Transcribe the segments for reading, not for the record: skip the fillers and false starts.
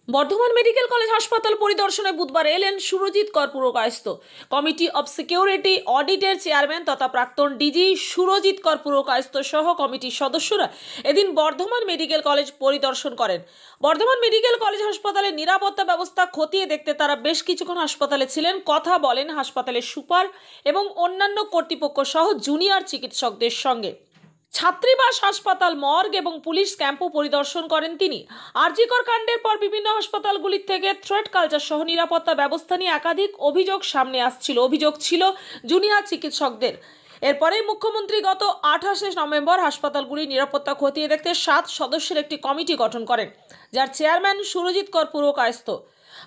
Bardhaman medical college হাসপাতাল পরিদর্শনে বুধবার এলেন সুরজিৎ কর পুরকায়স্থ। কমিটি অফ সিকিউরিটি অডিটের চেয়ারম্যান তথা প্রাক্তন ডিজি সুরজিৎ কর পুরকায়স্থ সহ কমিটির সদস্যরা এদিন বর্ধমান মেডিকেল কলেজ পরিদর্শন করেন। বর্ধমান মেডিকেল কলেজ হাসপাতালের নিরাপত্তা ব্যবস্থা খতিয়ে দেখতে তারা বেশ কিছুক্ষণ হাসপাতালে ছিলেন। কথা বলেন হাসপাতালের সুপার এবং অন্যান্য কর্তৃপক্ষ সহ জুনিয়র চিকিৎসকদের সঙ্গে। ছাত্রীবাস হাসপাতাল, মর্গ এবং পুলিশ ক্যাম্পও পরিদর্শন করেন তিনি। আরজি কর কাণ্ডের পর বিভিন্ন হাসপাতালগুলির থেকে থ্রেট কালচার সহ নিরাপত্তা ব্যবস্থা নিয়ে একাধিক অভিযোগ সামনে আসছিল। অভিযোগ ছিল জুনিয়র চিকিৎসকদের। এরপরে মুখ্যমন্ত্রী গত 28শে নভেম্বর হাসপাতালগুলির নিরাপত্তা খতিয়ে দেখতে 7 সদস্যের একটি কমিটি গঠন করেন, যার চেয়ারম্যান সুরজিৎ কর পুরকায়স্থ।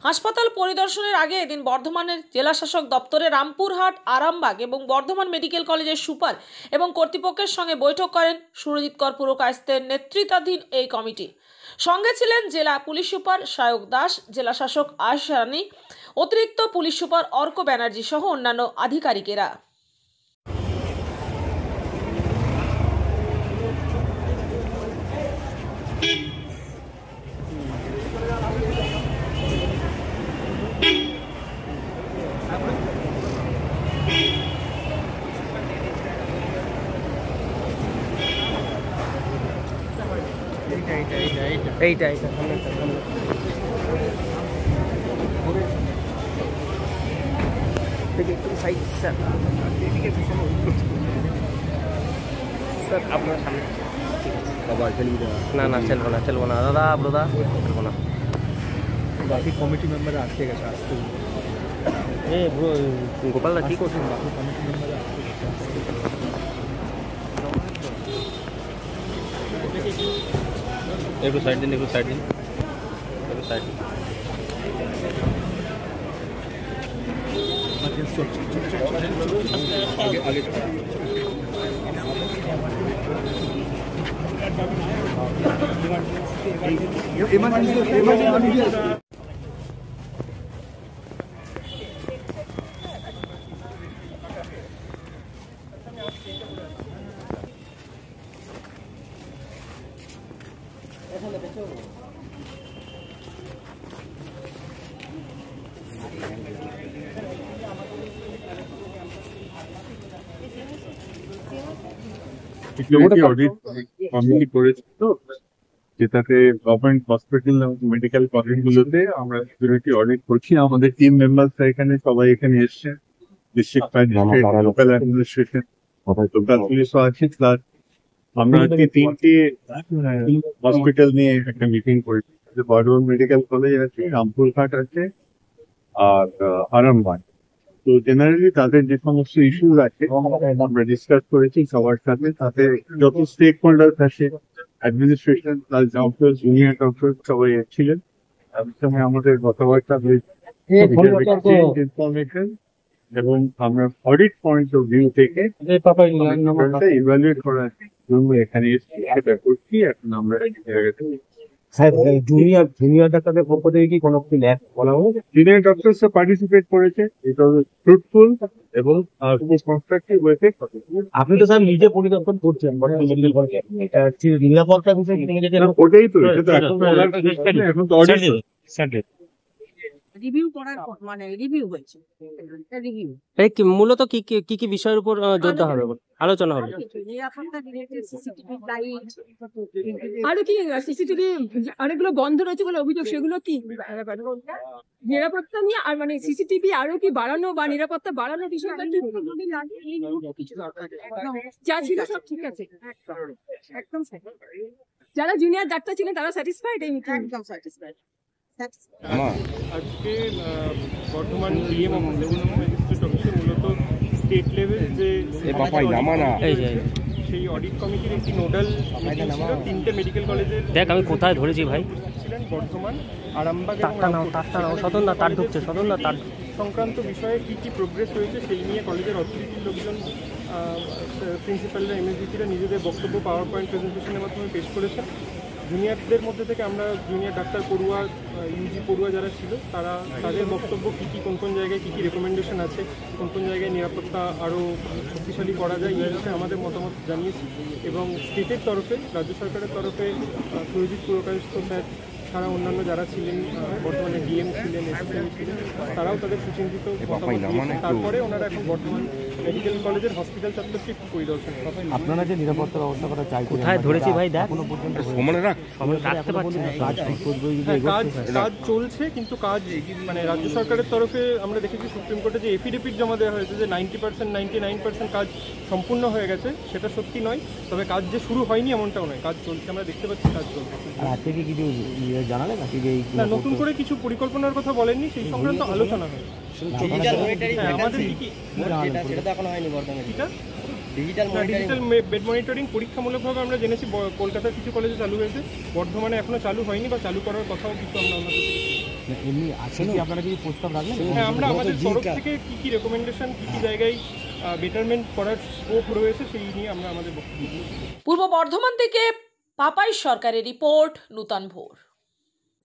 হাসপাতাল পরিদর্শনের আগে এদিন বর্ধমানের জেলাশাসক দপ্তরে রামপুরহাট, আরামবাগ এবং বর্ধমান মেডিকেল কলেজের সুপার এবং কর্তৃপক্ষের সঙ্গে বৈঠক করেন সুরজিৎ কর পুরকায়স্থের নেতৃত্বাধীন এই কমিটি। সঙ্গে ছিলেন জেলা পুলিশ সুপার সায়ক দাস, জেলাশাসক আয়েশা রানী, অতিরিক্ত পুলিশ সুপার অর্ক ব্যানার্জি সহ অন্যান্য আধিকারিকেরা। এইটা স্যার আপনার সামনে না চলবো না দাদা চলবো না। বাকি কমিটি মেম্বার আটকে গেছে আসতে। গোপাল দা কি করছেন? বাকি কমিটি মেম্বার আটকে গেছে আসতে। একটু সাইড দিন আগে সিকিউরিটি অডিট কমিটি করেছে, তো যেটাতে গভর্নমেন্ট হসপিটাল এবং মেডিকেল কলেজগুলোতে আমরা সিকিউরিটি অডিট করছি। আমাদের টিম মেম্বারসরা এখানে সবাই এখানে এসছে, district magistrate, local administration, local পুলিশও আছে। প্লাস আমরা আজকে 3টে হসপিটাল নিয়ে একটা মিটিং করেছি। বর্ধমান মেডিকেল কলেজ আছে, রামপুরহাট আছে আর আরামবাগ। তো জেনারেলি তাদের যে সমস্ত ইস্যুস আছে আমরা ডিসকাস করেছি সবার সাথে। তাতে যত স্টেক হোল্ডার আছে, administration plus doctor, junior doctor সবাই এসেছিলেন। তাদের সঙ্গে আমাদের কথাবার্তা হয়েছে ইনফরমেশন, এবং আমরা অডিট পয়েন্ট অফ ভিউ থেকে ইভ্যালুয়েট করার জন্য এখানে এসেছি, সেটা করছি। এখন আমরা জুনিয়র ডাক্তারদের পক্ষ থেকে কি কোনো বলা হবে? জুনিয়র ডক্টরসরা পার্টিসিপেট করেছে, এটা ফ্রুটফুল এবং কনস্ট্রাকটিভ ওয়েতে। আপনি তো স্যার নিজে পরিদর্শন করছেন নিরাপত্তা বিষয়ে, ওটাই তো, এটা তো এখন তো অডিট রিভিউ করার মানে রিভিউ হয়েছে। রিভিউ মূলত কি বিষয়ের উপর জোর হবে, আলোচনা হবে? আরো কি সিসিটিভি অনেকগুলো বন্ধ রয়েছে বলে অভিযোগ, সেগুলো কি নিরাপত্তা নিয়ে আর মানে সিসিটিভি আরো কি বাড়ানো বা নিরাপত্তা বাড়ানোর বিষয়টা যা ছিল সব ঠিক আছে একদম। যারা জুনিয়র ডাক্তার ছিলেন তারা স্যাটিসফাইড? একদম স্যাটিসফাইড। আজকে বর্ধমান ডিএম ম্যাজিস্ট্রেট অফিসে মূলত স্টেট লেভেল যে সেই অডিট কমিটির একটি নোডাল মিটিং ছিল। 3টে মেডিকেল কলেজের দেখ আমি কোথায় ধরেছি ভাই ছিলেন বর্ধমান, আরামবাগ তার সংক্রান্ত বিষয়ে কি প্রোগ্রেস হয়েছে সেই নিয়ে কলেজের অথরিটির লোকজন, প্রিন্সিপালরা, এমএসডিসিরা নিজেদের বক্তব্য পাওয়ার পয়েন্ট প্রেজেন্টেশনের মাধ্যমে পেশ করেছেন। জুনিয়রদের মধ্যে থেকে আমরা জুনিয়র ডাক্তার পড়ুয়া, ইউজি পড়ুয়া যারা ছিল তাদের বক্তব্য কী কোন জায়গায় কী রেকমেন্ডেশন আছে, কোন জায়গায় নিরাপত্তা আরও শক্তিশালী করা যায়, এই বিষয়ে আমাদের মতামত জানিয়েছি। এবং স্টেটের তরফে, রাজ্য সরকারের তরফে সুরজিৎ পুরকায়স্থ স্যার ছাড়া অন্যান্য যারা ছিলেন বর্তমানে ডিএম ছিলেন, এসপিএম ছিলেন, তারাও তাদের সুচিন্তিত মতামত দিয়েছেন। তারপরে ওনারা এখন বর্তমান মেডিকেল কলেজের হসপিটাল চত্বরটি একটু পরিদর্শন করেন। আপনারা যে নিরাপত্তা ব্যবস্থা করা চাইছেন, কোথায় ধরেছি ভাই দেখ, এখনো পর্যন্ত রাখতে পারছি না। কাজ ঠিক করবে হ্যাঁ, কাজ চলছে, কিন্তু কাজ মানে রাজ্য সরকারের তরফে আমরা দেখেছি সুপ্রিম কোর্টে যে এফিডেভিট জমা দেওয়া হয়েছে যে 90% 99% কাজ সম্পূর্ণ হয়ে গেছে, সেটা সত্যি নয়। তবে কাজ যে শুরু হয়নি এমনটাও নয়, কাজ চলছে, আমরা দেখতে পাচ্ছি কাজ চলছে। আর আজকে কি কিছু জানালেন নাকি যে এই না, নতুন করে কিছু পরিকল্পনার কথা বলেননি, সেই সংক্রান্ত আলোচনা হয়। হ্যাঁ, আমাদের কি ডিজিটাল বেড মনিটরিং পরীক্ষামূলকভাবে আমরা জেনেছি কলকাতার কিছু কলেজে চালু হয়েছে, বর্ধমানে এখনো চালু হয়নি বা চালু করার কথাও কিছু আমরা ওনাদের থেকে পেয়েছি। এমনি আজকে কি আপনারা কিছু প্রস্তাব রাখলেন? হ্যাঁ, আমরা আমাদের তরফ থেকে কি কি রেকমেন্ডেশন, কি কি জায়গায় বেটারমেন্ট করার স্কোপ রয়েছে সেই নিয়ে আমরা আমাদের বক্তব্য দিয়েছি। পূর্ব বর্ধমান থেকে পাপাই সরকারের রিপোর্ট, নূতন ভোর।